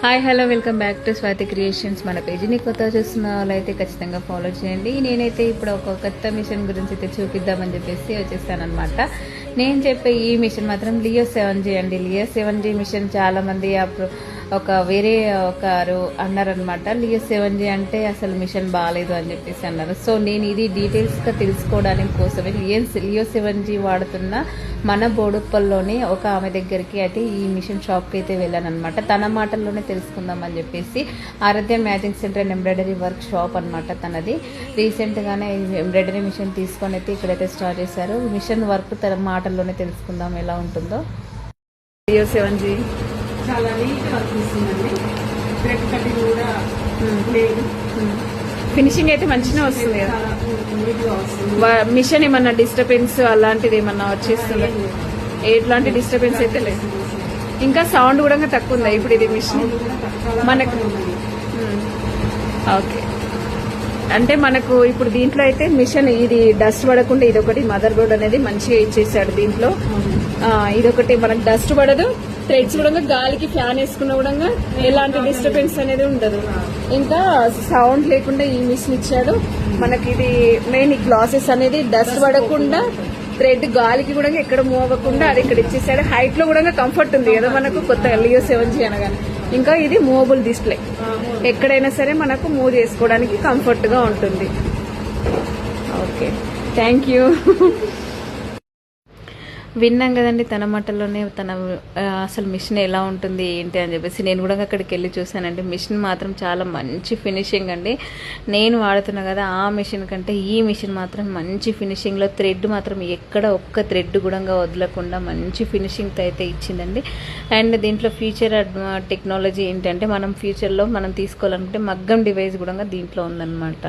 Hi hello welcome back to Swathi creations. మన పేజీని కొత్త చూస్తున్న వాళ్ళైతే ఖచ్చితంగా ఫాలో చేయండి. నేనైతే ఇప్పుడు ఒక కొత్త మిషన్ గురించి అయితే చూపిద్దామని చెప్పేసి వచ్చేసానమాట. నేను చెప్పే ఈ మిషన్ మాత్రం లియో 7G అండి. లియో 7G మిషన్ చాలామంది ఒక వేరే ఒకరు అన్నారనమాట. లియో 7G అంటే అసలు మిషన్ బాగాలేదు అని చెప్పేసి అన్నారు. సో నేను ఇది డీటెయిల్స్గా తెలుసుకోవడానికి కోసమే లియో 7G వాడుతున్న మన బోడుప్పల్లోనే ఒక ఆమె దగ్గరికి అయితే ఈ మిషన్ షాప్కి అయితే వెళ్ళాను అనమాట. తన మాటల్లోనే తెలుసుకుందామని చెప్పేసి Aaradhya matching centre and embroidery work shop అనమాట తనది. రీసెంట్గానే ఎంబ్రాయిడరీ మిషన్ తీసుకొని అయితే ఇక్కడైతే స్టార్ట్ చేశారు. మిషన్ వర్క్ తన మాటల్లోనే తెలుసుకుందాం ఎలా ఉంటుందో. లియో 7G చాలా నీట్ వర్క్ ఇస్తుందండి. థ్రెడ్ కటింగ్ కూడా లేదు. ఫినిషింగ్ అయితే మంచిగా వస్తుంది కదా. నీట్గా వస్తుంది. మిషన్ ఏమన్నా డిస్టర్బెన్స్ అలాంటిది ఏమన్నా వచ్చేస్తుంది? ఎట్లాంటి డిస్టర్బెన్స్ అయితే లేదు. ఇంకా సౌండ్ కూడా తక్కువ ఉందా ఇప్పుడు ఇది మిషన్ మనకు? ఓకే, అంటే మనకు ఇప్పుడు దీంట్లో అయితే మిషన్ ఇది డస్ట్ పడకుండా ఇదొకటి మదర్ బోర్డ్ అనేది మంచిగా ఇచ్చేసాడు దీంట్లో. ఇదొకటి మనకు డస్ట్ పడదు. థ్రెడ్స్ కూడా గాలికి ఫ్యాన్ వేసుకున్న కూడా ఎలాంటి డిస్టర్బెన్స్ అనేది ఉండదు. ఇంకా సౌండ్ లేకుండా ఈ మిషన్ ఇచ్చాడు మనకి. ఇది మెయిన్ ఈ గ్లాసెస్ అనేది డస్ట్ పడకుండా థ్రెడ్ గాలికి కూడా ఎక్కడ మూవ్ అవ్వకుండా అది ఇక్కడ ఇచ్చేసాడు. హైట్ లో కూడా కంఫర్ట్ ఉంది కదా మనకు కొత్త లియో 7G అనగానే. ఇంకా ఇది మూవబుల్ డిస్ప్లే, ఎక్కడైనా సరే మనకు మూవ్ చేసుకోవడానికి కంఫర్ట్ గా ఉంటుంది. Okay, thank you. విన్నాం కదండి తన మాటల్లోనే తన అసలు మిషన్ ఎలా ఉంటుంది ఏంటి అని చెప్పేసి. నేను కూడా అక్కడికి వెళ్ళి చూసానండి. మిషన్ మాత్రం చాలా మంచి ఫినిషింగ్ అండి. నేను వాడుతున్నా కదా ఆ మిషన్ కంటే ఈ మిషన్ మాత్రం మంచి ఫినిషింగ్లో థ్రెడ్ మాత్రం ఎక్కడ ఒక్క థ్రెడ్ కూడా వదలకుండా మంచి ఫినిషింగ్తో అయితే ఇచ్చిందండి. అండ్ దీంట్లో ఫ్యూచర్ టెక్నాలజీ ఏంటంటే మనం ఫ్యూచర్లో మనం తీసుకోవాలనుకుంటే మగ్గం డివైస్ కూడా దీంట్లో ఉందన్నమాట.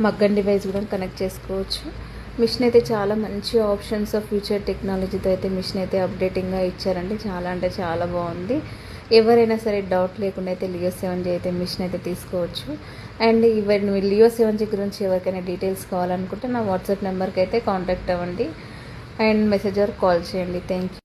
మగ్గం డివైస్ కూడా కనెక్ట్ చేసుకోవచ్చు. మిషన్ అయితే చాలా మంచి ఆప్షన్స్ ఆఫ్ ఫ్యూచర్ టెక్నాలజీతో అయితే మిషన్ అయితే అప్డేటింగ్గా ఇచ్చారండి. చాలా అంటే చాలా బాగుంది. ఎవరైనా సరే డౌట్ లేకుండా అయితే లియో 7G అయితే మిషన్ అయితే తీసుకోవచ్చు. అండ్ లియో 7G గురించి ఎవరికైనా డీటెయిల్స్ కావాలనుకుంటే నా వాట్సాప్ నెంబర్కి అయితే కాంటాక్ట్ అవ్వండి అండ్ మెసేజ్ ఆర్ కాల్ చేయండి. Thank you.